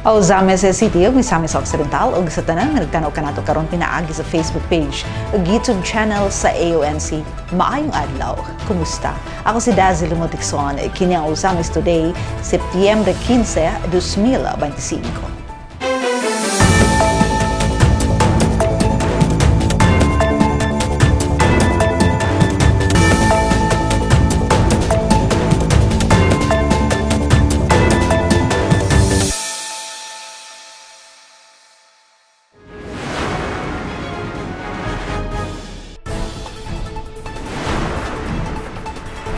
O Zambia City ug Misamis Occidental ug sa tanan nga nagtanaw kanato karon pinaagi sa Facebook page ug YouTube channel sa AONC. Maayong adlaw. Kumusta? Ako si Dazzle Lumotikson, kini ang Usamis Today, Setyembre 15, 2025.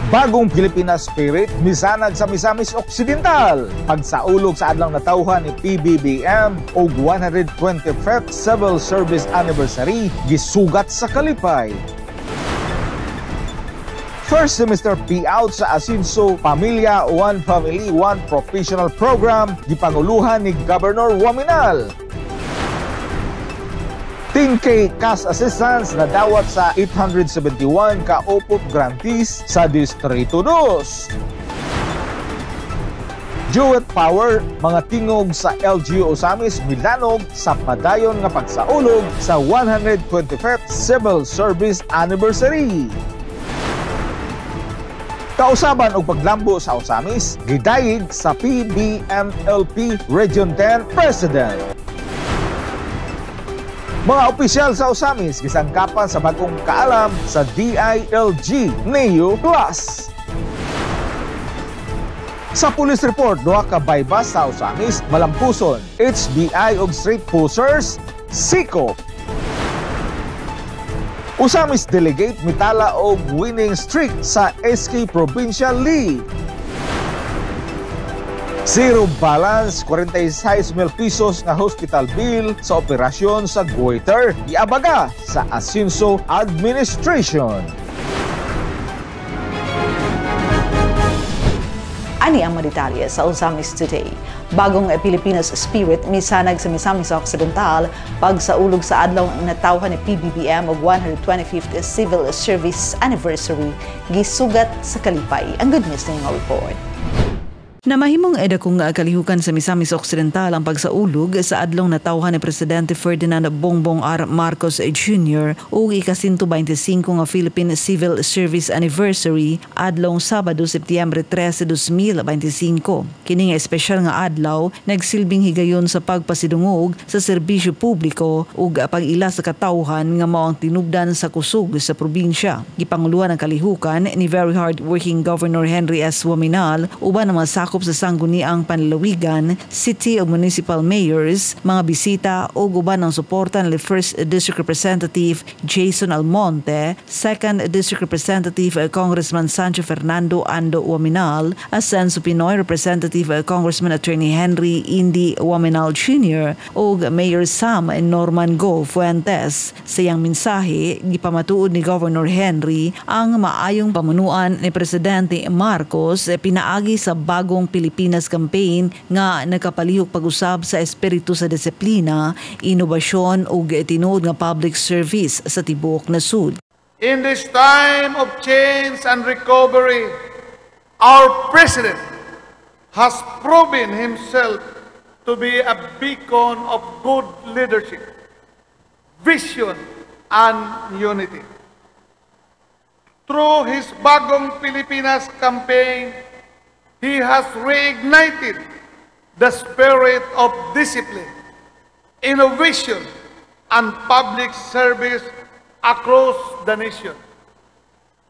Bagong Pilipinas Spirit, misanag sa Misamis Occidental. Pagsaulog sa adlang natawhan ni PBBM o 125th Civil Service Anniversary, gisugat sa Kalipay. First semester payout sa Asinso Pamilya One Family One Professional Program, gipanguluhan ni Governor Waminal. 10K cash assistance na dawat sa 871 ka OPOP grantees sa Distrito 2. Jewett Power, mga tingog sa LGU Osamis milanog sa padayon nga pagsaulog sa 125th Civil Service Anniversary. Kausaban og paglambo sa Osamis, gidayig sa PBMLP Region 10 President. Mga opisyal sa Osamis gisangkapan sa bagong kaalam sa DILG Neo Plus. Sa police report, duha ka bypass sa Osamis malampuson, HBI og street pushers, SICO. Osamis delegate mitala og winning streak sa SK Provincial League. Zero balance, 46,000 pesos na hospital bill sa operasyon sa goiter, iabaga sa Asinso Administration. Ani ang detalye sa Usamis Today. Bagong Pilipinas Spirit misanag sa Misamis Occidental pagsaulog sa adlaw ang natawhan ni PBBM og 125th Civil Service Anniversary, gisugat sa Kalipay. Ang good news na report. Namahimong edakong kalihukan sa Misamis Occidental ang pagsaulog sa adlong natawhan ni Presidente Ferdinand Bongbong R. Marcos Jr. o ika-125 nga Philippine Civil Service Anniversary adlong Sabado, Setyembre 13, 2025. Kini nga espesyal nga adlaw nagsilbing higayon sa pagpasidungog sa serbisyo publiko ug pag-ila sa katawhan nga mao ang tinubdan sa kusog sa probinsya. Gipanguluhan ang kalihukan ni very hard-working Governor Henry S. Waminal uban ang mga sakop sa sangguniang panlalawigan, city o municipal mayors, mga bisita o guban ng suporta ni First District Representative Jason Almonte, Second District Representative Congressman Sancho Fernando Ando Waminal, Ascenso Pinoy Representative Congressman Attorney Henry Indy Waminal Jr. o Mayor Sam Norman Go Fuentes. Sa iyang mensahe, gipamatuod ni Governor Henry ang maayong pamunuan ni Presidente Marcos pinaagi sa bagong Pilipinas campaign nga nakapalihok pag-usab sa espiritu sa disiplina, inobasyon ug tinuod nga public service sa tibuok nasud. In this time of change and recovery, our President has proven himself to be a beacon of good leadership, vision, and unity. Through his Bagong Pilipinas campaign, he has reignited the spirit of discipline, innovation, and public service across the nation.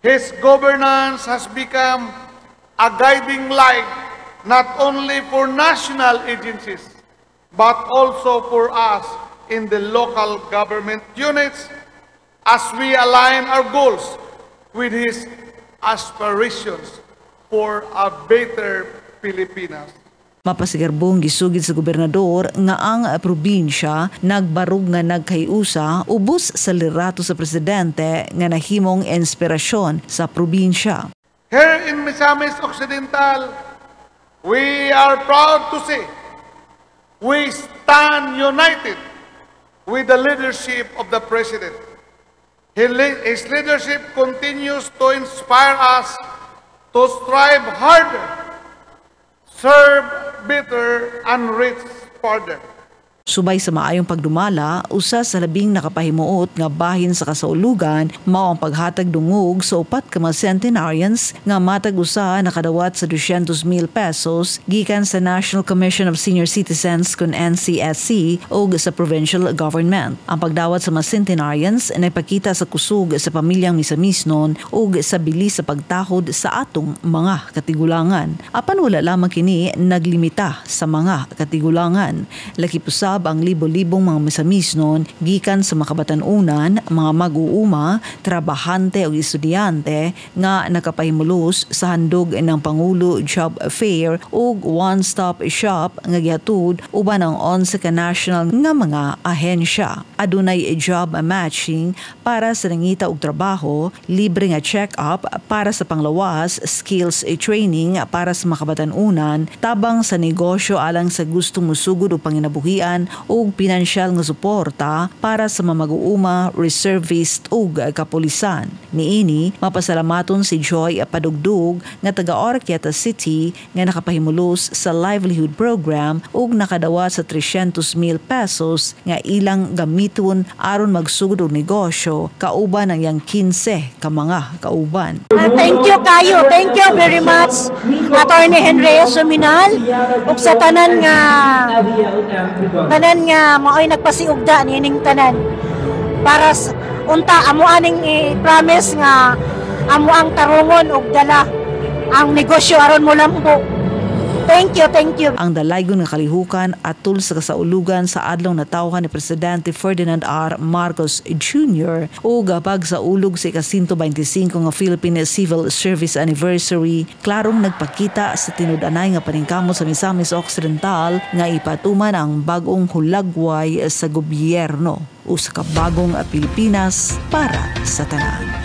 His governance has become a guiding light not only for national agencies, but also for us in the local government units as we align our goals with his aspirations for a better Pilipinas. Mapasigarbong gisugid sa gobernador nga ang probinsya nagbarug nga nagkayusa ubos sa liderato sa presidente nga nahimong inspirasyon sa probinsya. Here in Misamis Occidental, we are proud to say we stand united with the leadership of the President. His leadership continues to inspire us to strive harder, serve better, and reach further. Subay sa maayong pagdumala, usa sa labing nakapahimuot nga bahin sa kasaulugan mao ang paghatag dungog sa upat ka mga centenarians nga matag usa nakadawat sa 200,000 pesos gikan sa National Commission of Senior Citizens kun NCSC o sa provincial government. Ang pagdawat sa mga centenarians nagpakita sa kusog sa pamilyang misamisnon o sa bilis sa pagtahod sa atong mga katigulangan. Apan wala lamang kini naglimita sa mga katigulangan. Laki pusab ang libo-libong mga misamisnon gikan sa makabatan-unan, mga mag-uuma, trabahante o estudyante nga nakapahimulos sa handog ng Pangulo Job Fair o one-stop shop nga gihatod uban ang 11 ka national nga mga ahensya. Adunay job matching para sa nangita og trabaho, libre nga check-up para sa panglawas, skills training para sa makabatan-unan, tabang sa negosyo alang sa gustong musugod o panginabuhian o pinansyal nga suporta para sa mamag-uuma, reservist o kapulisan. Niini, mapasalamaton si Joy Padugdug nga taga Oroquieta City nga nakapahimulos sa livelihood program ug nakadawa sa 300,000 pesos nga ilang gamiton aron magsugod og negosyo kauban ang yang 15 ka mga kauban. Thank you kayo. Thank you very much Attorney Henry Suminal ug sa tanan nga mao'y nagpasiugda nining tanan para unta amo aning i-promise nga amo ang tarungon og dala ang negosyo aron mo lambo. Thank you, thank you. Ang dalaygon nga kalihukan atul sa kasaulugan sa adlaw natawhan ni Presidente Ferdinand R. Marcos Jr. o gapag sa ulog sa ika-125 nga Philippine Civil Service Anniversary, klarong nagpakita sa tinud-anay nga paningkamot sa Misamis Occidental nga ipatuman ang bagong hulagway sa gobyerno o sa kabagong Pilipinas para sa tanan.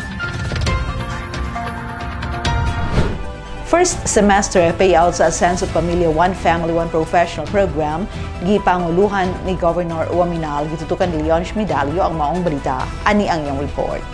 First semester payout sa Senso Pamilya One Family One Professional Program gipanguluhan ni Governor Waminal gitutukan ni Leon Medallo ang maong balita. Ani ang iyang report.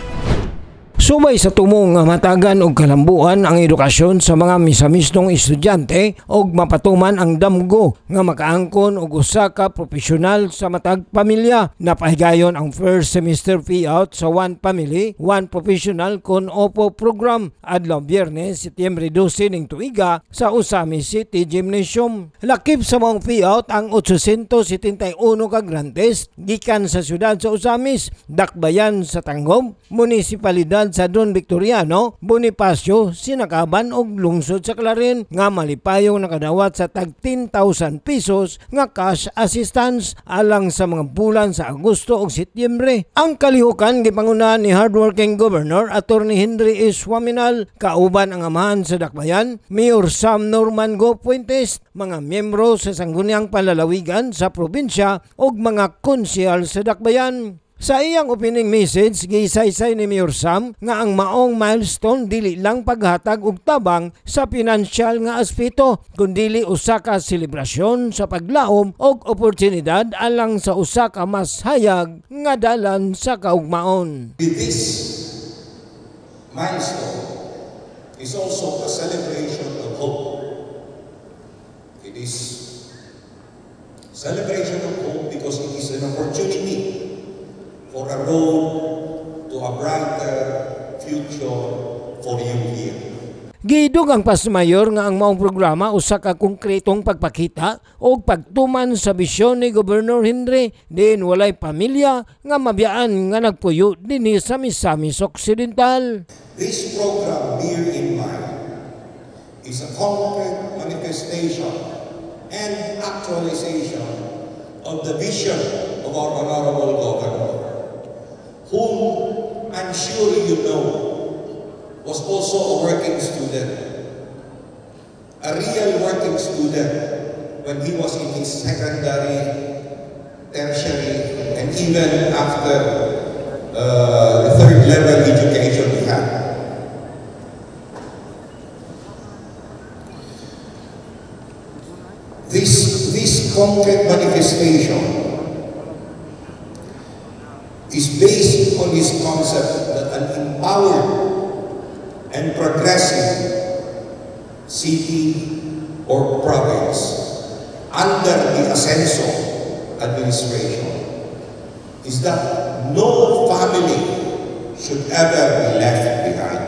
Sumay sa tumong nga matagan og kalambuan ang edukasyon sa mga misamisnong estudyante og mapatuman ang damgo nga makaangkon og usa ka profesional sa matag pamilya. Napahigayon ang first semester payout sa One Family, One Professional kon OPO program adlaw Biyernes, Setyembre 12 ning tuiga sa Usamis City Gymnasium. Lakip sa maong payout ang 871 ka grantes gikan sa syudad sa Usamis, dakbayan sa Tangom, munisipalidad sa Don Victoriano, Bonifacio, Sinakaban ug lungsod sa Clarin nga malipayong nakadawat sa tag 10,000 pesos nga cash assistance alang sa mga bulan sa Agosto ug Setyembre. Ang kalihukan gipangunahan ni hardworking Governor Attorney Henry S. Waminal, kauban ang amahan sa dakbayan, Mayor Sam Norman Go Puentes, mga miyembro sa sangguniang palalawigan sa probinsya ug mga konsyal sa dakbayan. Sa iyang opening message, gisaysay ni Mayor Sam nga ang maong milestone dili lang paghatag og tabang sa pinansyal nga aspeto, kundi usa ka selebrasyon sa paglaom og oportunidad alang sa usa ka mas hayag nga dalan sa kaugmaon. This milestone is also a celebration of hope. It is celebration of hope because it is an opportunity for a road to a brighter future for you here. Giidog ang pasmayor nga ang maong programa usa ka konkretong pagpakita o pagtuman sa bisyon ni Governor Henry din walay pamilya nga mabiyaan nga nagpuyo dinhi sa Misamis Occidental. This program, bear in mind, is a concrete manifestation and actualization of the vision of our Honorable Governor, whom I'm sure you know was also a working student, a real working student when he was in his secondary, tertiary, and even after the third level education he had. This concrete manifestation is based on this concept that an empowered and progressive city or province under the Asenso administration is that no family should ever be left behind.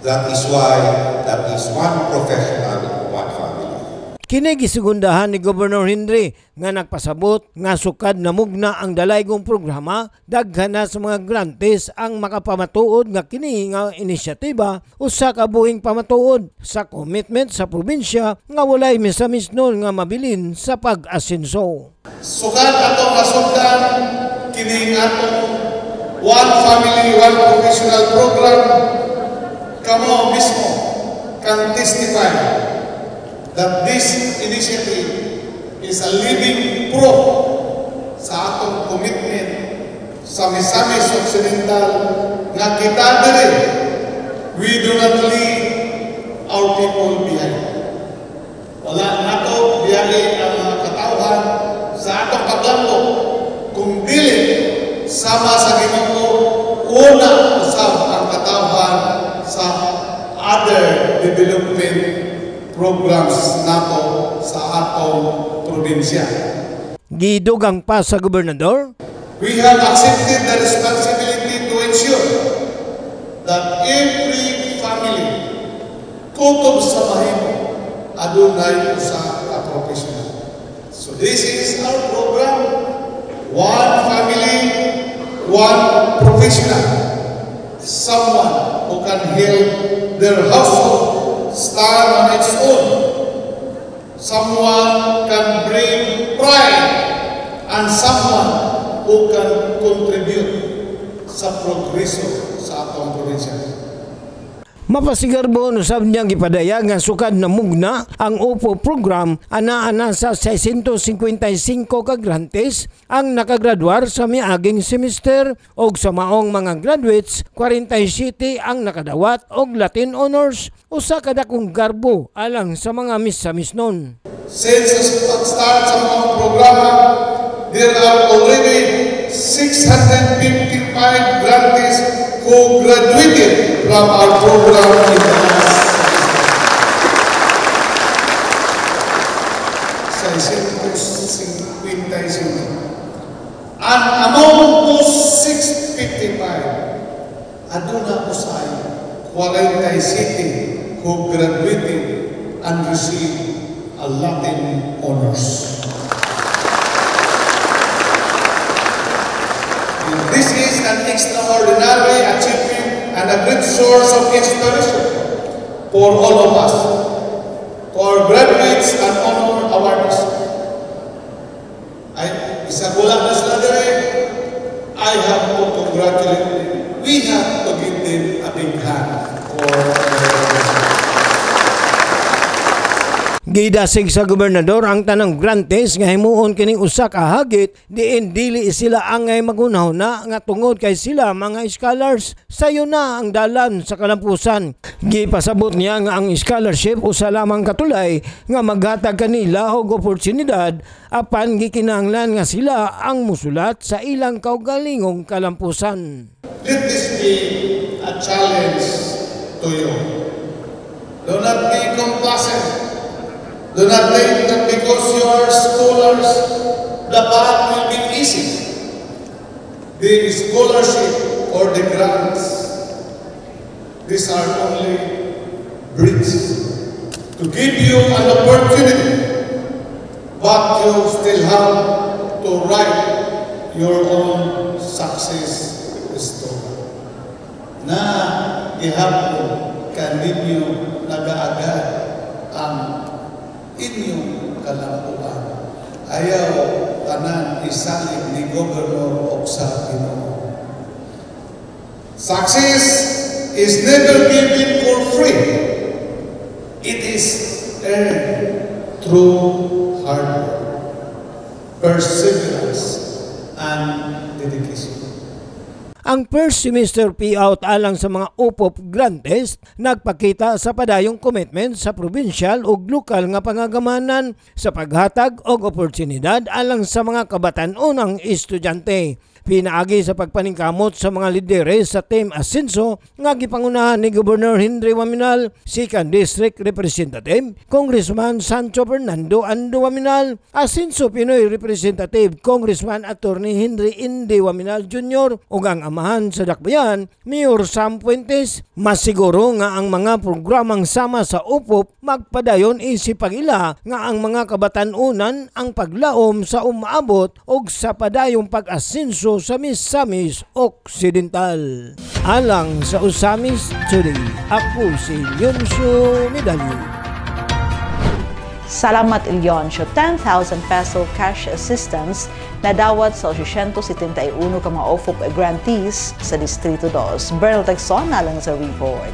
That is why that is one professional, one family. Kini gisugundahan ni Governor Henry nga nagpasabot nga sukad na mugna ang dalaygong programa, daghan na sa mga grantees ang makapamatuod nga kini nga inisyatiba usa ka buhing pamatuod sa commitment sa probinsya nga walay misamisnon nga mabilin sa pag-asenso. Sukad atong nasugdan kini atong one family, one professional program, kamo mismo can testify that this initiative is a living proof sa atong commitment sa Misamis Occidental nga kita diri, we do not leave our people behind. Wala nato biyahe ang mga katawhan sa atong paglambo kung dili sama sa Ginoo una usab ang katawhan sa other development programs nato sa atong probinsya. Gidugang pa sa gobernador, we have accepted the responsibility to ensure that every family kutob sa mahimo adunay usa ka professional. So this is our program, one family, one professional, someone who can help their household stand on its own. Someone can bring pride and someone who can contribute sa progreso sa atong probinsya. mapasigarbo no sab niyang gipadayag nga sukad na mugna ang UPO program ana sa 655 ka grantees ang nakagraduar sa miaging semester og sa maong mga graduates 47 ang nakadawat og Latin honors usa ka dakong garbo alang sa mga misamisnon. Since the start sa mga programa, there are already 655 grantees who graduated from our program in the last 655. And among those 655, aduna usay 47 who graduated and received a Latin honors. This is an extraordinary achievement and a great source of inspiration for all of us, to our graduates and honor awards. I have to congratulate them. We have to give them a big hand for Gidasig sa gobernador ang tanang grantees nga himuon kining usa ka hagit diin dili sila angay magunahuna nga tungod kay sila mga scholars sayo na ang dalan sa kalampusan. Gipasabot niya nga ang scholarship usa lamang katulay nga maghatag kanila og oportunidad apan gikinahanglan nga sila ang musulat sa ilang kaugalingong kalampusan. Let this be a challenge to you. Do not be complacent. Do not think that because you are scholars, the path will be easy. The scholarship or the grants, these are only bridges to give you an opportunity, but you still have to write your own success story. Na ihapon kaninyo nag-aagad ang inyong kalampuan. Ayaw tanan isalig ni Governor og sa Ginoo. Success is never given for free. It is earned through hard work, perseverance, and dedication. Ang first semester payout alang sa mga UPOP grantees nagpakita sa padayong commitment sa provincial ug lokal nga pangagamanan sa paghatag og oportunidad alang sa mga kabatan-onang estudyante. Pinaagi sa pagpaningkamot sa mga lideres sa Team Asenso nga gipangunahan ni Governor Henry Waminal, 2nd District Representative Congressman Sancho Fernando Ando Waminal, Asenso Pinoy Representative Congressman Attorney Henry Indi Waminal Jr. ug ang amahan sa dakbayan Mayor Sam Puentes. Masiguro nga ang mga programang sama sa UPOP magpadayon isip pagila nga ang mga kabatanunan ang paglaom sa umaabot og sa padayong pag-asenso sa Misamis Occidental. Alang sa Usamis Today, ako si Yunso Medalyo. Salamat Ilyonsyo, 10,000 peso cash assistance na dawat sa 871 ka mga OFOP grantees sa Distrito 2. Bernal Tagson alang sa report.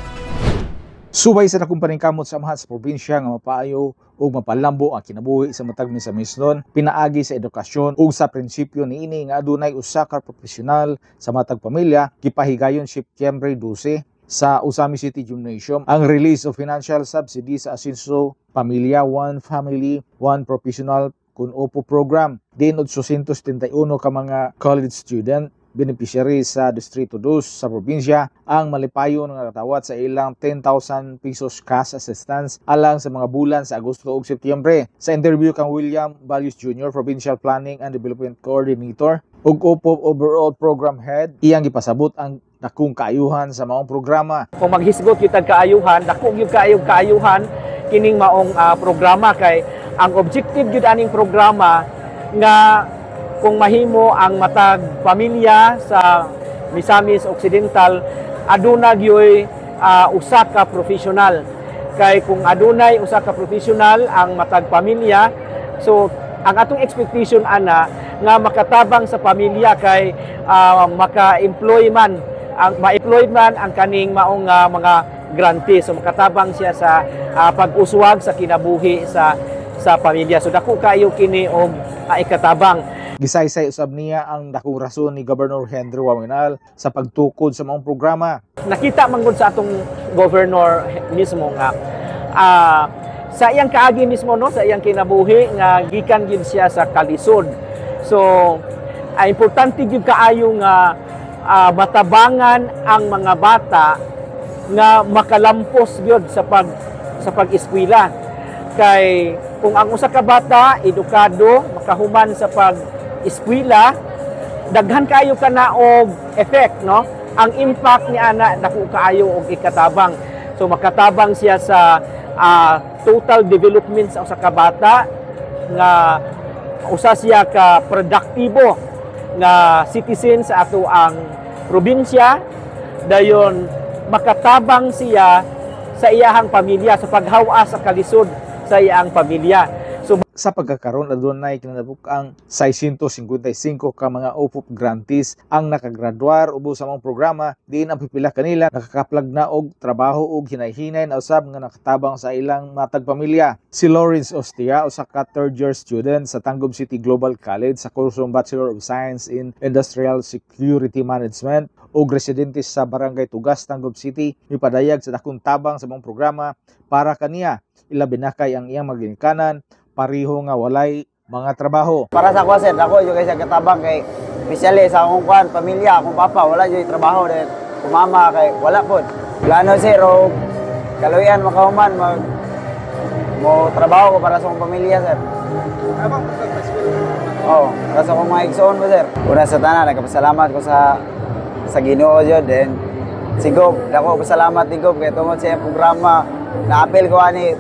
Subay sa dakong paningkamot sa amahan sa probinsya nga mapaayo ug mapalambo ang kinabuhi sa matag Misamis-non, pinaagi sa edukasyon ug sa prinsipyo niini nga adunay usa ka profesional sa matag pamilya gipahigayon Septyembre 12 sa Usamis City Gymnasium ang release of financial subsidy sa Asenso Pamilya One Family One Professional kun OPO program. Din 871 ka mga college student beneficiary sa Distrito 2 sa probinsya ang malipayon nga katawat sa ilang 10,000 pesos cash assistance alang sa mga bulan sa Agosto ug Setyembre. Sa interview kang William Valius Jr., Provincial Planning and Development Coordinator ug OPO Overall Program Head, iyang gipasabot ang dakong kaayuhan sa maong programa. Kung maghisgot yung kaayuhan, dakong yung kaayuhan kining maong programa kay ang objective gyud aning programa nga kung mahimo ang matag pamilya sa Misamis Occidental aduna gyoy usa ka professional. Kay kung adunay usa ka professional ang matag pamilya, so ang atong expectation ana nga makatabang sa pamilya kay maka-employ man ang kaning maong mga grantee. So makatabang siya sa pag-uswag sa kinabuhi sa pamilya. So dako kayo kini og ikatabang. Gisaysay usab niya ang dakong rason ni Governor Henry Waminal sa pagtukod sa maong programa. Nakita man gud sa atong governor mismo nga sa iyang kaagi mismo no, sa iyang kinabuhi nga gikan gyud siya sa kalisod. So importante gyud kaayo nga matabangan ang mga bata nga makalampos gyud sa pag-eskwela. Kay kung ang usa ka bata edukado makahuman sa pag-eskwela, daghan kayo kana og effect no. Ang impact ni ana dako kaayo og ikatabang. So makatabang siya sa total development sa usa ka bata nga usa siya ka produktibo nga citizen sa ato ang probinsya, dayon makatabang siya sa iyahang pamilya sa paghawa sa kalisod sa iyang pamilya. So sa pagkakaroon adunay kinadabuk-ang 655 ka mga OPOP grantees ang nakagraduar ubos sa mga programa, diin ang pipila kanila nakakaplag na og trabaho ug hinay-hinay na usab nga nakatabang sa ilang matag pamilya. Si Lawrence Ostia, usa ka third-year student sa Tangub City Global College sa kursong Bachelor of Science in Industrial Security Management ug residente sa Barangay Tugas, Tangub City, mipadayag sa dakong tabang sa mga programa para kaniya. Ilabi na kay ang iyang maginikanan pariho nga walay mga trabaho. Para sa ako sir, ako yung kaysa katabang kay especially sa akong kuan, pamilya, akong papa, wala yung trabaho din. Kung mama kay wala po. Plano sir, o kaluyan makahuman, mo trabaho ko para sa akong pamilya sir. Oo, para sa akong mga igsoon mo sir. Una sa tanan, nagpasalamat ko sa Ginoo yun. Then, si Gob, ako pasalamat ni Gob kay tungod sa programa na-apel ko ani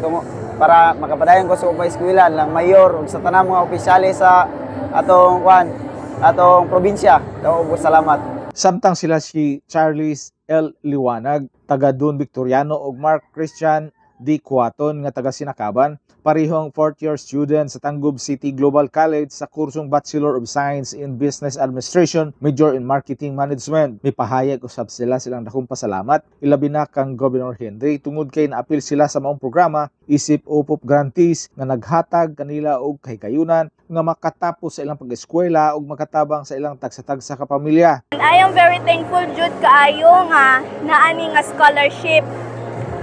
para makapadayon ko sa upay-eskwela lang mayor ug sa tanang mga opisyale sa atong probinsya. Daw salamat. Samtang sila si Charles L. Liwanag, taga Dun Victoriano ug Mark Christian D. Cuaton nga taga Sinakaban, parihong 4th-year student sa Tangub City Global College sa kursong Bachelor of Science in Business Administration, Major in Marketing Management. May pahayag usab silang dakong pasalamat. Ilabi na kang Governor Henry tungod kay naapil sila sa maong programa isip OPOP grantees nga naghatag kanila og kahigayunan nga makatapos sa ilang pag-eskwela ug makatabang sa ilang tagsa-tagsa ka pamilya. I am very thankful jud kaayo nga naani nga scholarship.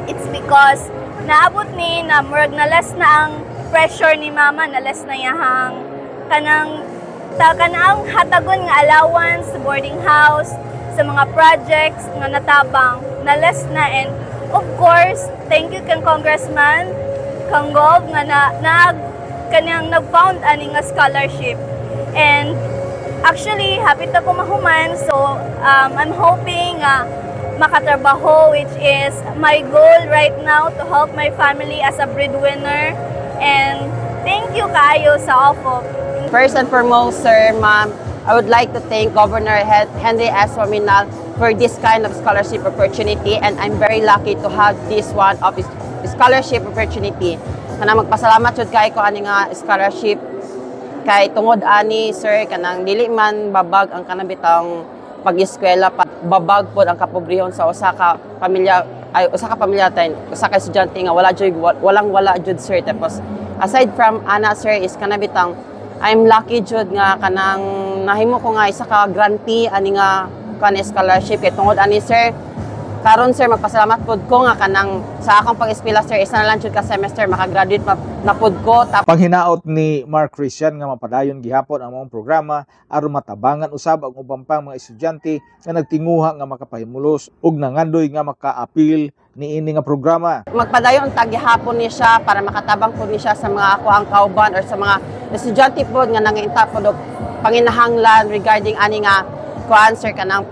It's because naabot ni na murag na less na ang pressure ni mama, na less na yahang kanang ta kanaang hatagon nga allowance sa boarding house, sa mga projects nga natabang na less na. And of course, thank you kang Congressman kang Gov nga kanyang nag-found ani nga scholarship. And actually, happy ta ko mahuman. So, I'm hoping makatrabaho, which is my goal right now, to help my family as a breadwinner. And thank you kaayo sa OFO. First and foremost, sir, ma'am, I would like to thank Governor Henry S. Waminal for this kind of scholarship opportunity, and I'm very lucky to have this one of scholarship opportunity. Kanang magpasalamat jud kay ko ani nga scholarship kay tungod ani, sir, kanang dili man babag ang kanang bitang pag-eskwela, babag pod ang kapobrehon sa usa ka pamilya tayo, usa ka estudyante nga walang-wala jud, sir. Tapos aside from ana, sir, is kanang bitang I'm lucky jud nga kanang nahimo ko nga isa ka grantee ani nga kan scholarship kay tungod ani, sir. Karon, sir, magpasalamat pod ko nga kanang sa akong pag-eskwela, sir, isa na lang jud ka semester makagraduate na pod ko. Panghinaot ni Mark Christian nga mapadayon gihapon ang mga programa aron matabangan usab ang ubang pang mga estudyante nga nagtinguha nga makapahimulos ug nangandoy nga maka-appeal niini nga programa. Magpadayon tag gihapon ni siya para makatabang pod ni siya sa mga ako ang kauban or sa mga estudyante pod nga nanginta pod og panginahanglan regarding ani nga kuan, sir, kanang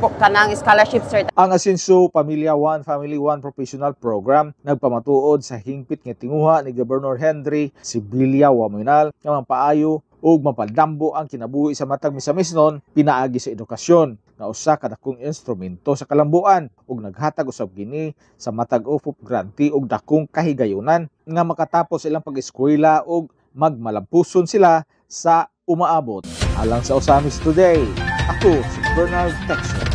scholarship, sir. Ang Asenso Pamilya One Family One Professional Program nagpamatuod sa hingpit nga tinguha ni Governor Henry Sibilia Waminal nga mapaayo ug mapadambo ang kinabuhi sa matag misamisnon pinaagi sa edukasyon nga usa ka dakong instrumento sa kalambuan ug naghatag usab kini sa matag OFO grantee ug dakong kahigayunan nga makatapos ilang pag-eskwela ug magmalampuson sila sa umaabot. Alang sa Osamis Today, ako si Bernard Texas.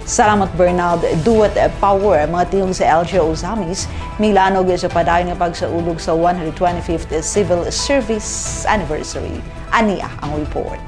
Salamat, Bernard. Duwat power mga tiyong sa LGU Osamis milanog sa padayon nga pagsaulog sa 125th Civil Service Anniversary. Ania ang report.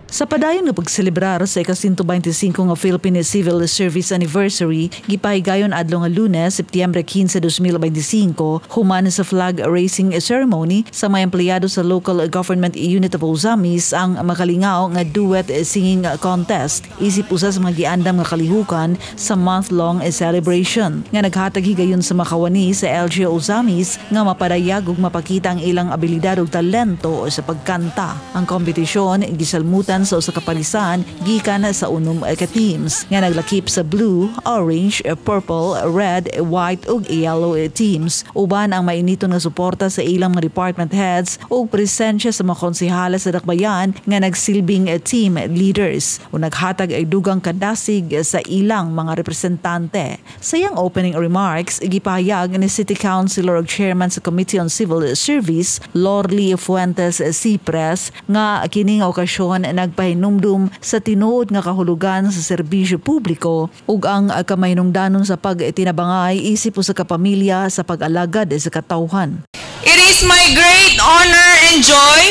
Sa padayon nga pagselebrar sa ika-125 nga Philippine Civil Service Anniversary, gipahigayon adlaw nga Lunes, Setyembre 15, 2025, human sa flag raising ceremony sa mga empleyado sa Local Government Unit of Osamis ang makalingaw nga duet singing contest. Isip usa sa mga giandam nga kalihukan sa month-long celebration nga naghatag higayon sa makawani sa LGU Osamis nga mapadayag ug mapakita ang ilang abilidad ug talento sa pagkanta. Ang kompetisyon gisalmutan sa usa ka palisan gikan sa unom ka teams nga naglakip sa blue, orange, purple, red, white ug yellow teams. Uban ang mainiton nga suporta sa ilang mga department heads ug presensya sa mga konsehala sa dakbayan nga nagsilbing team leaders o naghatag ay dugang kadasig sa ilang mga representante. Sa iyang opening remarks, gipahayag ni City Councilor ug Chairman sa Committee on Civil Service, Lorly Fuentes Cipres, nga kining okasyon nagpahinumdum sa tinuod nga kahulugan sa serbisyo publiko ug ang kamahinungdanon sa pagtinabangay isip sa kapamilya sa pag-alagad sa katawhan. It is my great honor and joy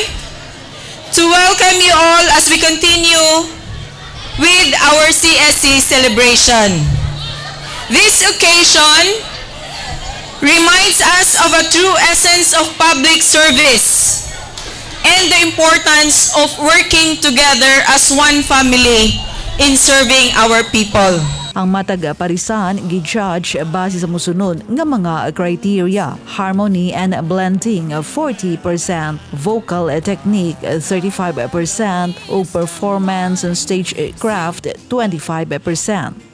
to welcome you all as we continue with our CSC celebration. This occasion reminds us of a true essence of public service and the importance of working together as one family in serving our people. Ang matag parisan gi-judge base sa mosunod nga mga criteria: harmony and blending 40%, vocal technique 35%, ug performance and stage craft 25%.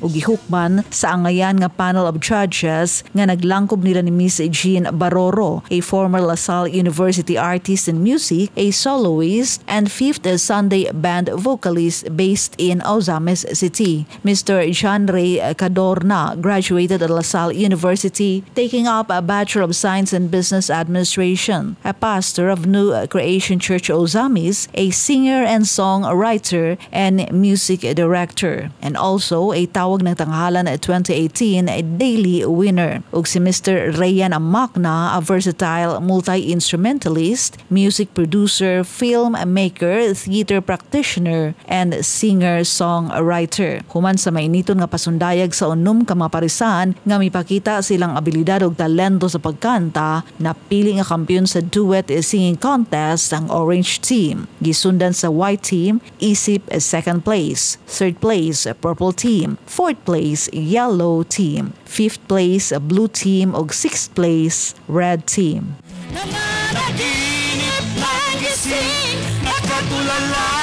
Ug gihukman sa angayan nga panel of judges nga naglangkob nila ni Miss Jean Baroro, a former LaSalle University artist in music, a soloist, and fifth Sunday band vocalist based in Osamis City. Mr. John Ray Cadorna graduated at LaSalle University, taking up a Bachelor of Science in Business Administration, a pastor of New Creation Church Osamis, a singer and songwriter and music director, and also a Tawag ng Tanghalan 2018 Daily winner. Ug si Mr. Rayan Amakna, a versatile multi-instrumentalist, music producer, film maker, theater practitioner, and singer-songwriter. Human sa mainiton nga Ipasundayag sa unom ka mga parisan nga mipakita silang abilidad ug talento sa pagkanta, napili nga kampiyon sa duet singing contest ang Orange Team. Gisundan sa White Team, isip second place, third place Purple Team, fourth place Yellow Team, fifth place Blue Team ug sixth place Red Team. Nananaginip ng gising, nakatulala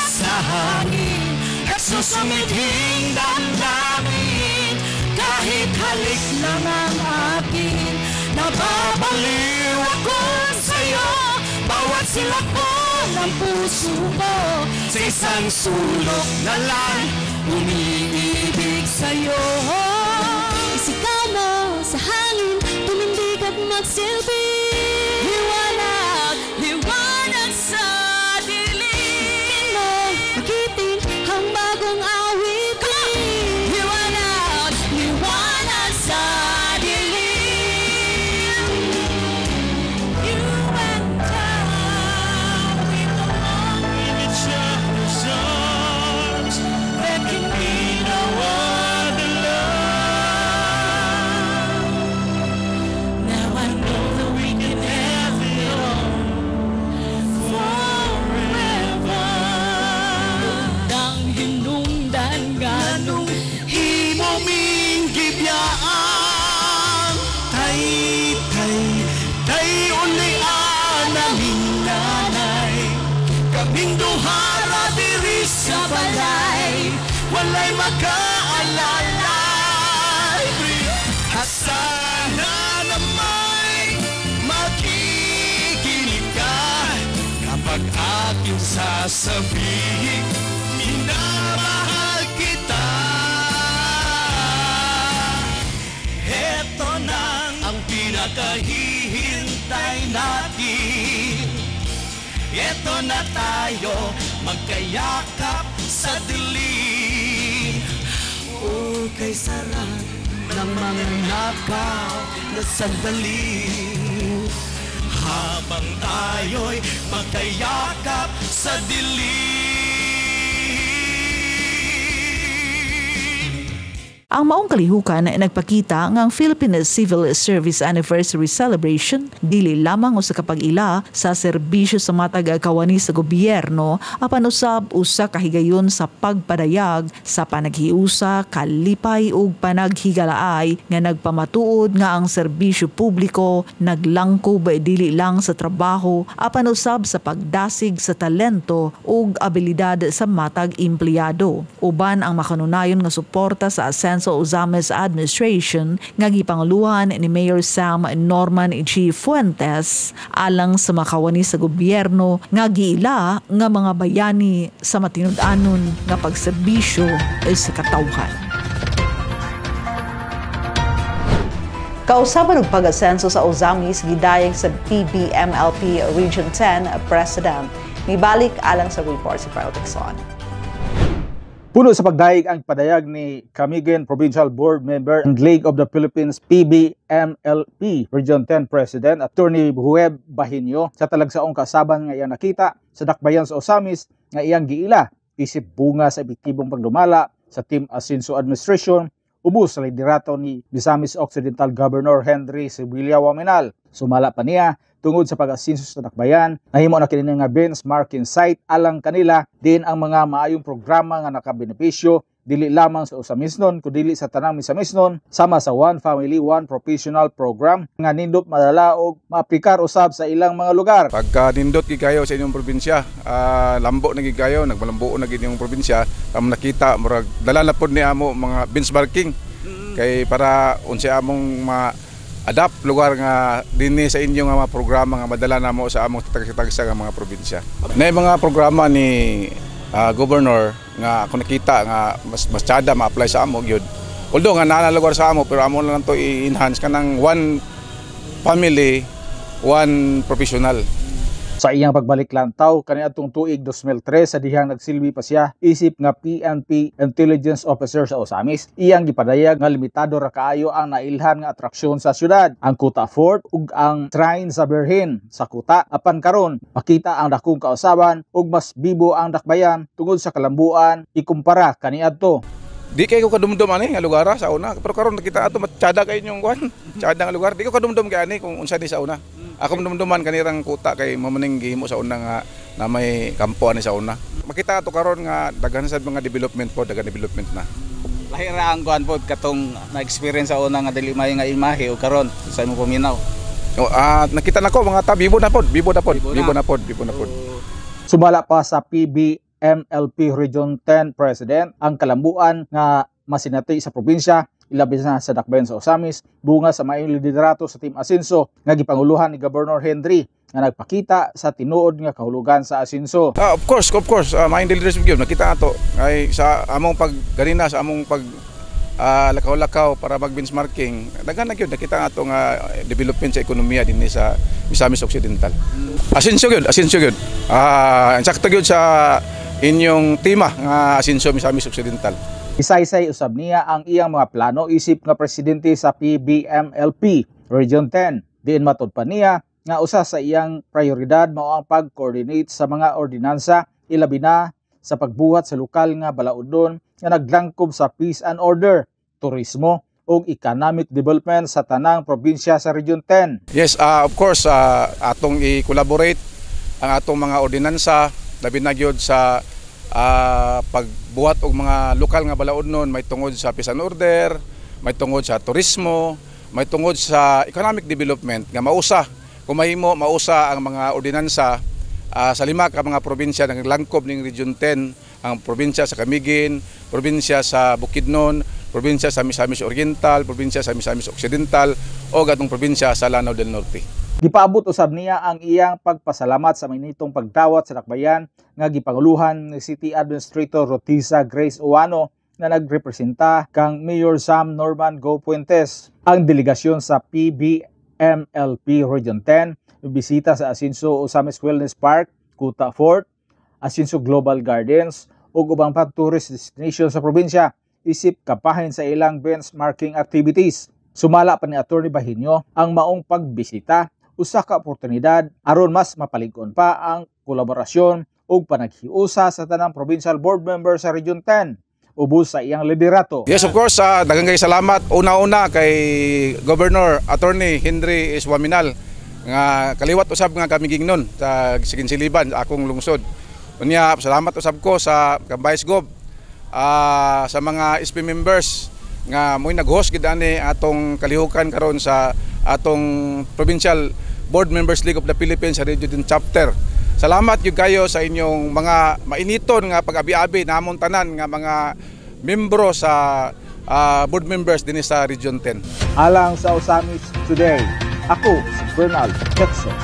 sa hangin, nagsusumidhing damdamin, kahit halik lang ang akin, nababaliw ako sa'yo, bawat silak mo ng puso ko, sa isang sulok na lang, umiibig sa'yo. Isigaw mo sa hangin, tumindig at magsilbi, liwanag, liwanag sa dilim mo, magiting ang bagong awitin, liwanag, liwanag sa dilim. You and I, we belong in each other's arms, there can be no other love. Now I know that we can have it all forever. Nang hinungdan ganong imo ming gibyaan, tay uli anaming nanay, kaming duhara diri sa balay, walay makaalalay. Sana na may makikinig ka kapag aking sasabihin, minamahal kita. Heto na ang pinakahihintay natin, eto na tayo magkayakap sa dilim. O kay sarap ng mga nakaw na sandali, habang tayo'y magkayakap sa dilim. Ang maong kalihukan ay nagpakita nga ang Philippine Civil Service Anniversary Celebration dili lamang usa ka pag-ila sa serbisyo sa matag kawani sa gobyerno apan usab usa ka higayon sa pagpadayag sa panaghiusa, kalipay ug panaghigalaay nga nagpamatuod nga ang serbisyo publiko naglangkob dili lang sa trabaho apan usab sa pagdasig sa talento ug abilidad sa matag empleyado. Uban ang makanunayon nga suporta sa Asenso Ozames administration nga gipanguluhan ni Mayor Sam Norman G. Fuentes alang sa makawani sa gobyerno nga giila nga mga bayani sa matinud-anon nga pagserbisyo sa katawhan. Kausaban og pag-asenso sa Ozamis gidayeg sa PBMLP Region 10 President. Mibalik alang sa report si Carl Texon. Puno sa pagdayeg ang padayag ni Camiguin Provincial Board Member and League of the Philippines PBMLP Region 10 President Attorney Hueb Bahinyo sa talagsaong kasaban nga iyang nakita sa dakbayan sa Ozamis nga iyang giila isip bunga sa epektibong pagdumala sa Team Asenso Administration ubos sa liderato ni Misamis Occidental Governor Henry Sibulia Waminal. Sumala pa niya tungod sa pag-asenso sa dakbayan, nahimo na kini nga benchmarking site alang kanila din ang mga maayong programa nga nakabenepisyo dili lamang sa Osamisnon kundi sa tanang Misamisnon sama sa One Family One Professional Program nga nindot madala og maaplikar usab sa ilang mga lugar. Pagka nindot gid kayo sa inyong probinsya, lambo na gid kayo, nagmalambuo na gid inyong probinsya, am nakita murag dala na pod ni amo mga benchmarking kay para unsa among adapt lugar nga dinhi sa inyong mga programa nga madala namo sa among tagsa nga mga probinsya. Nay mga programa ni Governor nga ako nakita nga mas tsada ma-apply sa amo gyud. Although nga naa lugar sa amo pero amo lang to i-enhance kanang one family, one professional. Sa iyang pagbalik lantaw kaniadtong tuig 2003 sa dihang nagsilbi pa siya isip nga PNP Intelligence Officer sa Ozamis, iyang gipadayag nga limitado ra kaayo ang nailhan nga atraksyon sa syudad, ang Kuta Fort ug ang Shrine sa Birhen sa Kuta. Apan karon makita ang dakong kausaban ug mas bibo ang dakbayan tungod sa kalambuan ikumpara kaniadto. Di kayo kadumdum ani nga lugar sa una. Pero karon nakita ato matsyada kay inyong kuan. Tsyada nga lugar. Di ko kadumdum kay ani kung unsa ni sa una. Ako dumduman kanirang kuta kay mamaning gihimo sa una nga na may kampo ani sa una. Makita ato karon nga daghan sad mga development po, daghan development na. Lahi ra ang kuan pod katong na-experience sa una nga dili may nga imahe o karon sa imong paminaw. Nakita nako mga bibo na pod. Sumala pa sa PBMLP Region 10 President ang kalambuan nga masinati sa probinsya, ilabi na sa dakbayan sa Osamis, bunga sa maayong liderato sa Team Asinso nga gipanguluhan ni Governor Henry nga nagpakita sa tinuod nga kahulugan sa Asinso. Of course, maayong leadership gyud nakita nato ay sa among pagganina sa among pag lakaw-lakaw para mag-benchmarking. Daghan na gyud nakita nato nga development sa ekonomiya dinhi sa Misamis Occidental. Asinso gyud. Insakto gyud sa inyong tema nga Asinso Misamis Occidental. Isaysay usab niya ang iyang mga plano isip nga presidente sa PBMLP Region 10. Diin matud pa niya nga usa sa iyang prioridad mao ang pag-coordinate sa mga ordinansa ilabi na sa pagbuhat sa lokal nga balaudon nga naglangkob sa peace and order, turismo ug economic development sa tanang probinsya sa Region 10. Yes, of course atong i-collaborate ang atong mga ordinansa labi na gyud sa pagbuhat og mga lokal nga balaudnon, may tungod sa peace and order, may tungod sa turismo, may tungod sa economic development nga mausa kung mahimo mausa ang mga ordinansa sa lima ka mga probinsya nga naglangkob ning Region 10, ang probinsya sa Camiguin, probinsya sa Bukidnon, probinsya sa Misamis Oriental, probinsya sa Misamis Occidental o atong probinsya sa Lanao del Norte. Gipaabot usab niya ang iyang pagpasalamat sa mainitong pagdawat sa dakbayan nga gipanguluhan ni City Administrator Rotisa Grace Uwano na nagrepresenta kang Mayor Sam Norman Go Puentes. Ang delegasyon sa PBMLP Region 10 bisita sa Asinso Osamis Wellness Park, Kuta Fort, Asinso Global Gardens ug ubang pang tourist destination sa probinsya isip kapahin sa ilang benchmarking activities. Sumala pa ni Atty. Bahinyo ang maong pagbisita usa ka oportunidad aron mas mapalig-on pa ang kolaborasyon ug panaghiusa sa tanang provincial board member sa Region 10 ubos sa iyang liderato. Yes, of course, daghang kay salamat una-una kay Governor Attorney Henry S. Waminal nga kaliwat usab nga kami gingnon sa Siginsiliban sa akong lungsod. Unya salamat usab ko sa Vice Gov sa mga SP members nga mo'y nag-host gid ani atong kalihukan karon sa atong Provincial Board Members League of the Philippines sa Region Chapter. Salamat gyud kayo sa inyong mga mainiton nga pag-abi-abi namon tanan nga mga membro sa board members dinhi sa Region 10. Alang sa Osamis Today, ako si Bernal Jetson.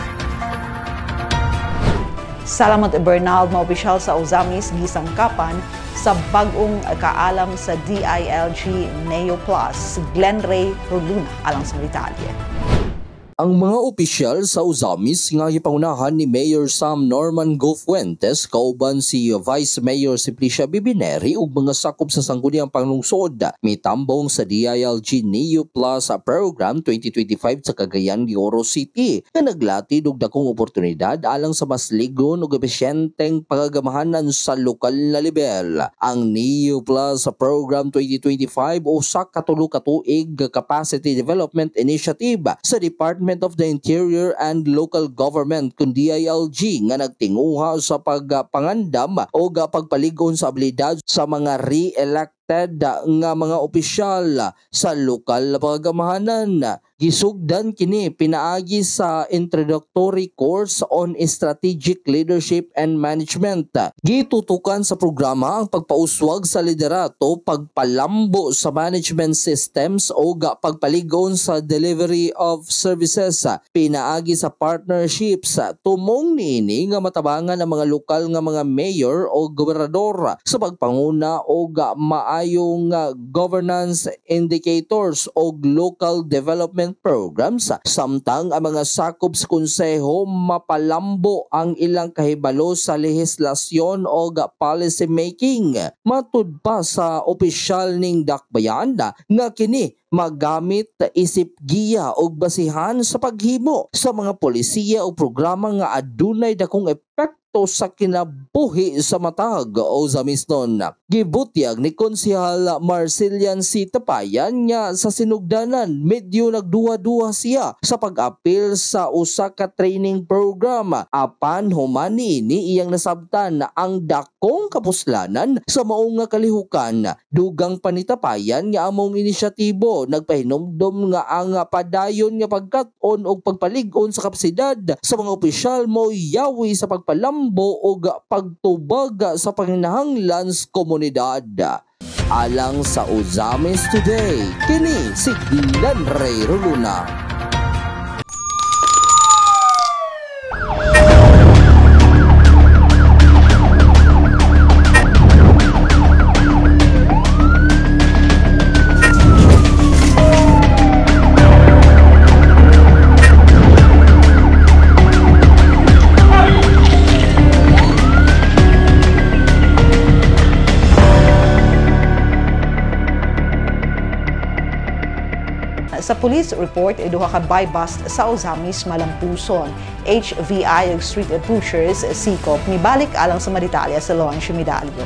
Salamat Bernal, mga opisyal sa Osamis gisangkapan sa bagong kaalam sa DILG Neo Plus, Glenn Ray Roluna alang sa detalye. Ang mga opisyal sa Osamis nga gipangunahan ni Mayor Sam Norman Go Fuentes kauban si Vice Mayor Simplicia Bibineri ug mga sakop sa sangguniang panglungsod mitambong sa DILG Neo Plus Program 2025 sa Cagayan de Oro City nga naglatid og dakong oportunidad alang sa mas ligon ug epesyenteng pagagamahanan sa lokal na level. Ang Neo Plus Program 2025 usa ka tulo ka tuig capacity development initiative sa Department of the Interior and Local Government kun DILG nga nagtinguha sa pagpangandam o pagpaligon sa abilidad sa mga re-elected nga mga opisyal sa lokal na pagamahanan. Gisugdan kini pinaagi sa introductory course on strategic leadership and management. Gitutukan sa programa ang pagpauswag sa liderato, pagpalambo sa management systems o pagpaligon sa delivery of services. Pinaagi sa partnerships, tumong niini nga matabangan ang mga lokal nga mga mayor o gobernador sa pagpanguna o maayong governance indicators o local development programs, samtang ang mga sakop sa konseho mapalambo ang ilang kahibalo sa lehislasyon o policy making. Matud pa sa opisyal ning dakbayan nga kini magamit isip giya o basihan sa paghimo sa mga polisiya o programa nga adunay dakong epekto epekto sa kinabuhi sa matag o zamisnon. Gibutyag ni Konsehal Marcelian C. Tapayan nga sa sinugdanan medyo nagduwa-duwa siya sa pag-apil sa usa ka training program apan humani ni iyang nasabtan na ang dakong kapuslanan sa maong nga kalihukan. Dugang panitapayan nga among inisyatibo nagpahinumdom nga ang padayon nga pagkat-on o pagpalig-on sa kapasidad sa mga opisyal mo yawi sa pagpalambo o pagtubag sa panginahanglan sa komunidad. Alang sa Uzamis Today, kini si Dylan Ray Roluna. Sa police report, duha ka buy-bust sa Ozamis, Malampuson. HVI ug street pushers sikop mibalik alang sa madetalya sa launch medalyo.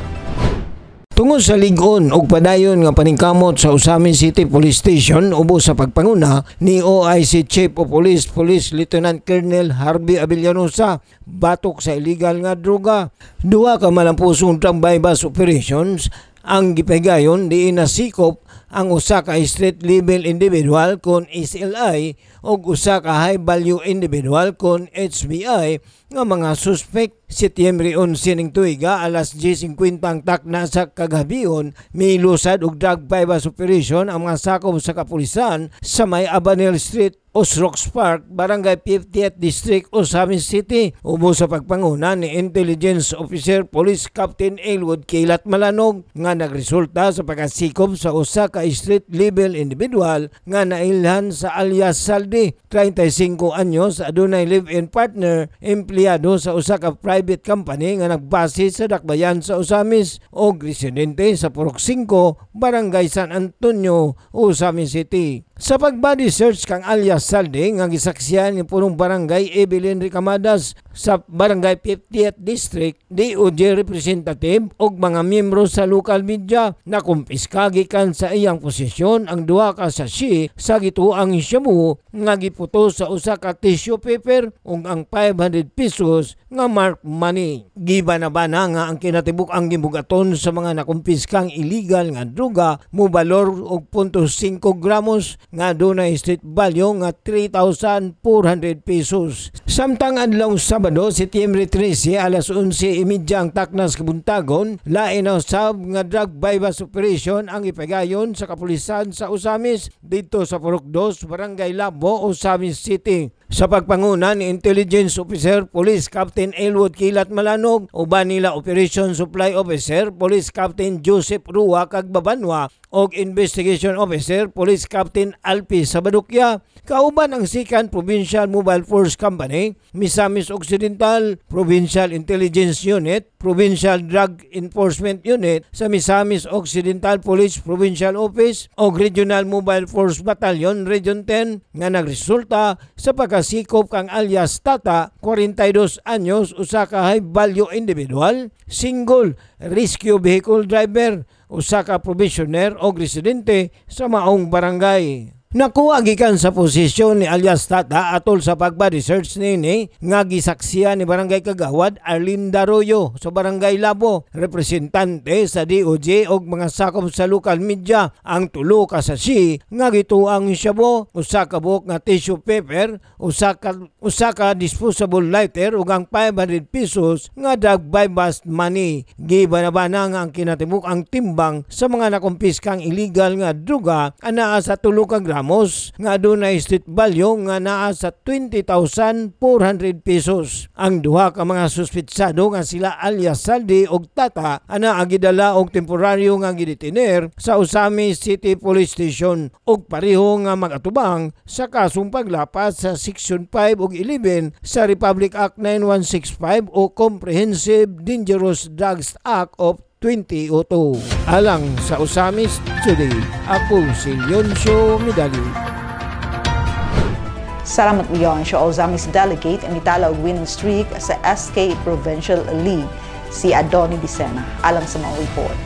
Tungod sa ligon og padayon nga paningkamot sa Ozamis City Police Station ubos sa pagpanguna ni OIC Chief of Police Police Lieutenant Colonel Harvey Abellanosa batok sa illegal nga droga. Duha ka Malampusong drug buy-bust operations ang gipahigayon di nasikop ang usa ka street level individual kon SLI o usa ka high value individual kon HBI nga mga suspect. Setyembre 11 ning tuiga alas 10:50 ang takna sa kagabion milusad og drug buy-bust operation ang mga sakop sa kapulisan sa may Abanel Street, Osrocks Park, Barangay 50th District, Ozamis City. Ubos sa pagpanguna ni Intelligence Officer Police Captain Elwood Kilat Malanog nga nagresulta sa pagkasikop sa usa ka street level individual nga nailhan sa alias Saldi, 35 anyos, adunay live-in partner, empleyado sa usa ka private company nga nagbase sa Dakbayan sa Ozamis o residente sa Purok 5, Barangay San Antonio, Ozamis City. Sa pagbody search kang alias Saldi nga gisaksihan ni punong barangay Evelyn Ricamadas sa Barangay 50th District, DOJ representative ug mga miyembro sa local media na kumpiska gikan sa iyang posisyon ang duha ka sachet sa gituang shabu nga giputo sa usa ka tissue paper ug ang 500 pesos nga mark money. Gibanabana nga ang kinatibuk ang gibugaton sa mga nakumpiskang illegal nga droga mo balor og 0.5 gramos nga dunay street value nga 3,400 pesos. Samtang adlaw Sabado, Setyembre 13 alas 11:30 ang taknas kabuntagon, lain na usab nga drug buy-bust operation ang ipagayon sa kapulisan sa Ozamis dito sa Purok 2, Barangay Labo, Ozamis City. Sa pagpanguna ni Intelligence Officer Police Captain Elwood Kilat Malanog, uban nila Operation Supply Officer Police Captain Joseph Rua Kagbabanwa og Investigation Officer Police Captain Alpi Sabadukya, kauban ang Second Provincial Mobile Force Company, Misamis Occidental Provincial Intelligence Unit, Provincial Drug Enforcement Unit sa Misamis Occidental Police Provincial Office o Regional Mobile Force Battalion Region 10 nga nagresulta sa pagkasikop kang alias Tata, 42 anyos, usa ka high value individual, single rescue vehicle driver, usa ka probationer o residente sa maong barangay. Nakuha gikan sa posisyon ni alias Tata atol sa pagbody search nini nga gisaksihan ni Barangay Kagawad Arlinda Arroyo sa Barangay Labo, representante sa DOJ og mga sakop sa local media ang tulo ka sachet nga gituang shabu, usa ka buok nga tissue paper, usa ka disposable lighter ug ang 500 pesos nga drug buy-bust money. Gibanabana nga ang kinatibuk ang timbang sa mga nakumpiskang illegal nga droga anaa sa 3 ka nga adunay street value nga naa sa 20,400 pesos. Ang duha ka mga suspitsado nga sila alias Saldi og Tata ana gidala og temporaryo nga gidetiner sa Ozamis City Police Station og pareho nga magatubang sa kasong paglapas sa Section 5 ug 11 sa Republic Act 9165 o Comprehensive Dangerous Drugs Act of 2002. Alang sa Ozamis Today, ako si Leoncio Medali. Salamat uyon siya Ozamis delegate imitala og winning streak sa SK Provincial League si Adoni Bicena alang sa mga report.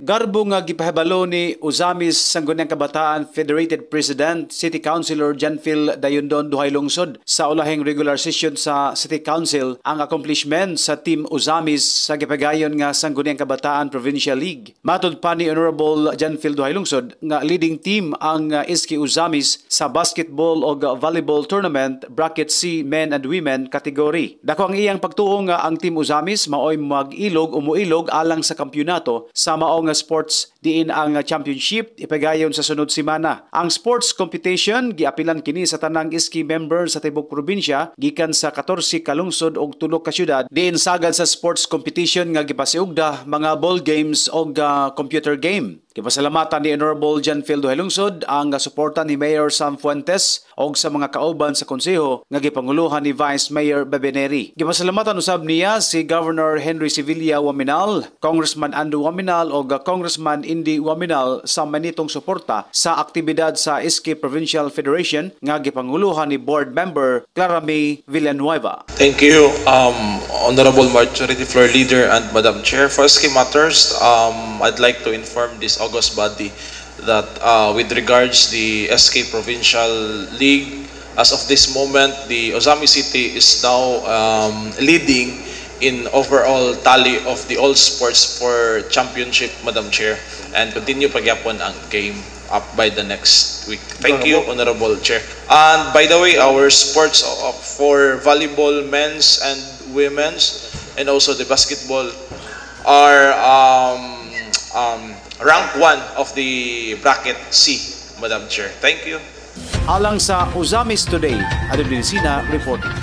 Garbo nga gipahibalo ni Ozamis Sangguniang Kabataan Federated President City Councilor Janfil Dayundon Duhay Lungsod sa ulahing regular session sa City Council ang accomplishment sa Team Ozamis sa gipagayon nga Sangguniang Kabataan Provincial League. Matud pa ni Honorable Janfil Duhay Lungsod nga leading team ang SK Ozamis sa basketball o volleyball tournament bracket C men and women category. Dako ang iyang pagtuo nga ang Team Ozamis maoy mag-ilog o muilog alang sa kampyonato sa maong sports diin ang championship ipagayon sa sunod semana. Ang sports competition giapilan kini sa tanang SK member sa tibok probinsya gikan sa 14 ka lungsod ug 3 ka syudad diin sagad sa sports competition nga gipasiugda mga ball games ug computer game. Kipasalamatan ni Honorable Janfil Duhay Lungsod ang suporta ni Mayor Sam Fuentes og sa mga kauban sa konseho nga gipanguluhan ni Vice Mayor Bebineri. Kipasalamatan usab niya si Governor Henry Sevilla Waminal, Congressman Ando Waminal og Congressman Indy Waminal sa manitong suporta sa aktibidad sa SK Provincial Federation nga gipanguluhan ni Board Member Clara May Villanueva. Thank you, Honorable Majority Floor Leader and Madam Chair. For SK Matters, I'd like to inform this August body that with regards the SK Provincial League, as of this moment, the Ozamis City is now leading in overall tally of the all sports for championship, Madam Chair, and continue pagyapon ang game up by the next week. Thank you, Honorable Chair. And by the way, our sports for volleyball, men's and women's, and also the basketball are rank 1 of the bracket C, Madam Chair. Thank you. Alang sa Ozamis Today, Adon Dinsina reporting.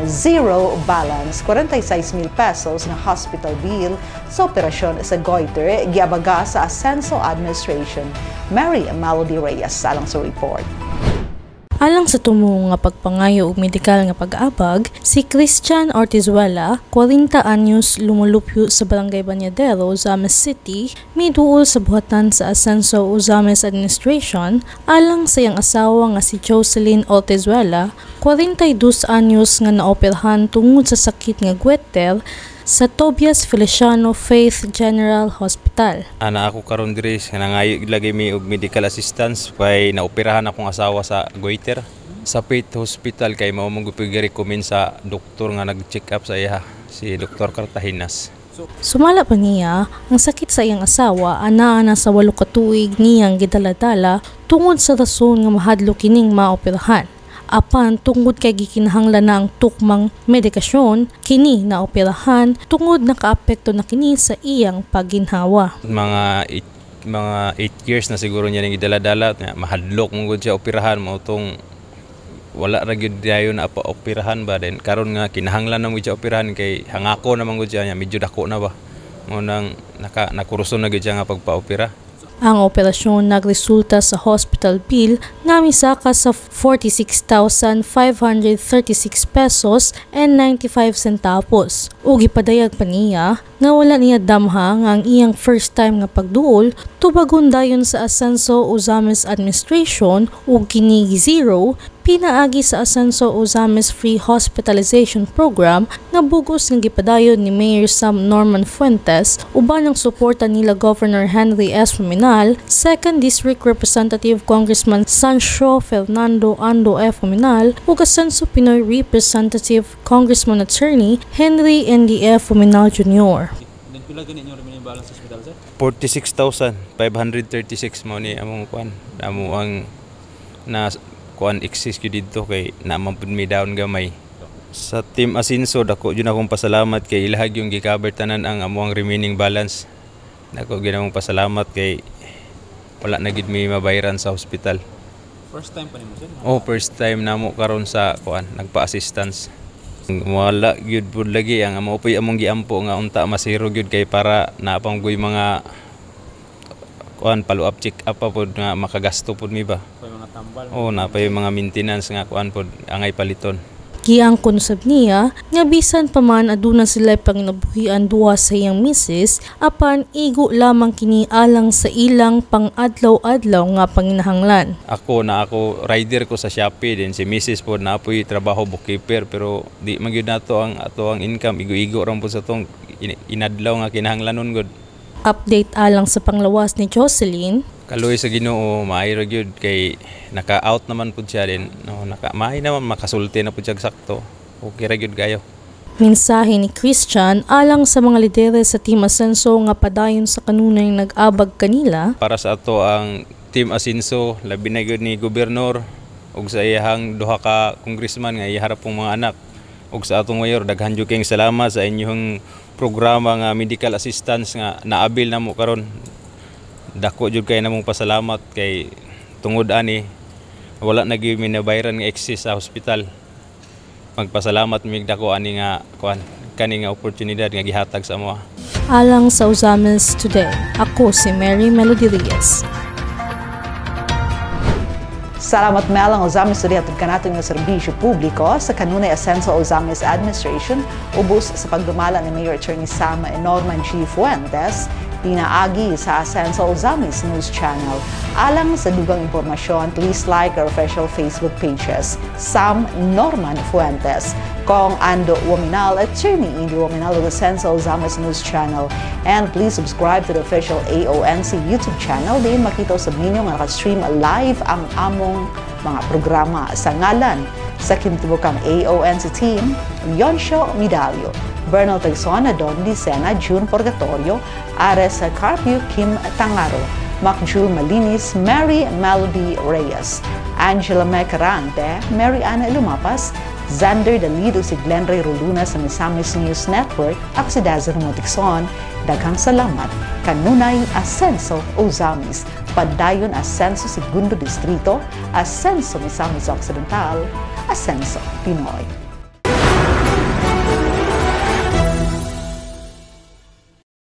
Zero balance, 46,000 pesos na hospital bill sa operasyon sa goiter giabaga sa Ascenso Administration. Mary Melody Reyes alang sa report. Alang sa tumo nga pagpangayo og medikal nga pag-abag, si Christian Ortizuela, 40 anyos, lumulupyo sa Barangay Bañadero, Ozamis City, miduol sa buhatan sa Ascenso Ozamis Administration, alang sa iyang asawa nga si Jocelyn Ortizuela, 42 anyos nga naoperahan tungod sa sakit nga goiter sa Tobias Feliciano Faith General Hospital. Ana ako karon diri nangayo lagi mi og medical assistance kay naoperahan akong asawa sa goiter sa Faith Hospital kay mao mong gipig-recommend sa doktor nga nag-check up sa iya si Dr. Cartahinas. Sumala pa niya, ang sakit sa iyang asawa anaa na sa 8 ka tuig niyang gidaladala tungod sa rason nga mahadlo kining maoperahan. Apan tungod kay gikinahanglan na ang tukmang medikasyon, kini na operahan tungod nakaapekto na kini sa iyang pagginhawa. Mga 8 years na siguro niya ning gidala-dala, mahadlok mo gud siya operahan mo tong wala ra gyud dayon na operahan ba den karon nga kinahanglan na mo siya operahan kay hangako naman gud siya medyo dako na ba. Mo nang nakuruson na gid siya nga pagpa-opera. Ang operasyon nagresulta sa hospital bill nga misaka sa 46,536 pesos and 95 centavos. Ug gipadayag pa niya nga wala niya damha nga ang iyang first time nga pagduol tubagon dayon sa Ascenso Ozamis Administration ug kini zero pinaagi sa Ascenso Ozamis Free Hospitalization Program nga bugos nga gipadayon ni Mayor Sam Norman Fuentes uban ang suporta nila Governor Henry S. Waminal, 2nd District Representative Congressman Sancho Fernando Ando F. Waminal ug Ascenso Pinoy Representative Congressman Attorney Henry N.D. F. Waminal Jr. 46,536 mo ni among kuan amo ang na kuan exist gyud didto kay naman pud mi down gamay sa Team Asinso. Dako jud akong pasalamat kay ilahag yung gi-cover tanan ang amuang remaining balance. Dako gyud akong pasalamat kay wala na gid mi mabayaran sa hospital. First time pa nimo sir? Oh, first time namo karon sa kuan nagpa-assistance. Wala gyud pud lagi ang maupay among giampo nga unta masiro gyud kay para napanggoy mga kuan follow up check up pa pod nga makagasto pod mi ba. May mga tambal. Oo, na pa yung mga maintenance nga kuan pod angay paliton. Giangkon sab niya nga bisan pa man aduna sila panginabuhian duwa sa iyang misis apan igo lamang kini alang sa ilang pang-adlaw-adlaw nga panginahanglan. Ako rider ko sa Shopee din si Mrs. pod na apoy trabaho bookkeeper pero di man gyud nato ang ato ang income igo-igo ra po sa tong inadlaw nga kinahanglanon gud. Update alang sa panglawas ni Jocelyn. Kaloy sa Ginoo maayro gyud kay naka-out naman pud siya din. No, maay naman makasulti na pud siya sakto. Okay ra gyud kayo. Mensahe ni Christian alang sa mga lideres sa Team Asenso nga padayon sa kanunay nag-abag kanila. Para sa ato ang Team Asenso labi na gyud ni gobernador ug sa iyang duha ka congressman nga iharap pong mga anak ug sa atong mayor daghan jud kayong salamat sa inyong programa nga medical assistance nga naabil namo karon. Dako jud kay namong pasalamat kay tungod ani wala na gyud mi nabayaran nga excess sa hospital. Magpasalamat mi dako ani nga kuan kani nga oportunidad nga gihatag sa amo. Alang sa Uzamis Today, ako si Mary Melody Reyes. Salamat Mel ang Uzamis Today at kanato ng serbisyo publiko sa kanunay asenso Uzamis Administration ubos sa pagdumala ni Mayor Attorney Sam Norman G. Fuentes pinaagi sa Asenso Uzamis News Channel. Alang sa dugang impormasyon, please like our official Facebook pages, Sam Norman Fuentes, Kong Ando Wominal, Attorney Indy Wominal of Asenso Uzamis News Channel, and please subscribe to the official AONC YouTube channel din makita sa ninyo nga naka-stream live ang among mga programa sa ngalan sa kinatibukang AONC team, Yonsho Midalio, Bernal Tagsona, Don Dicena, June Purgatorio, Ares Carpio, Kim Tangaro, Macjul Malinis, Mary Melody Reyes, Angela Mecarante, Mary Ana Lumapas, Xander Dalido, si Glenn Ray Roluna sa Misamis News Network, at si Dazer Motikson. Daghang salamat. Kanunay Asenso Uzamis, Padayon Asenso Segundo Distrito, Asenso Misamis Occidental, Asenso Pinoy.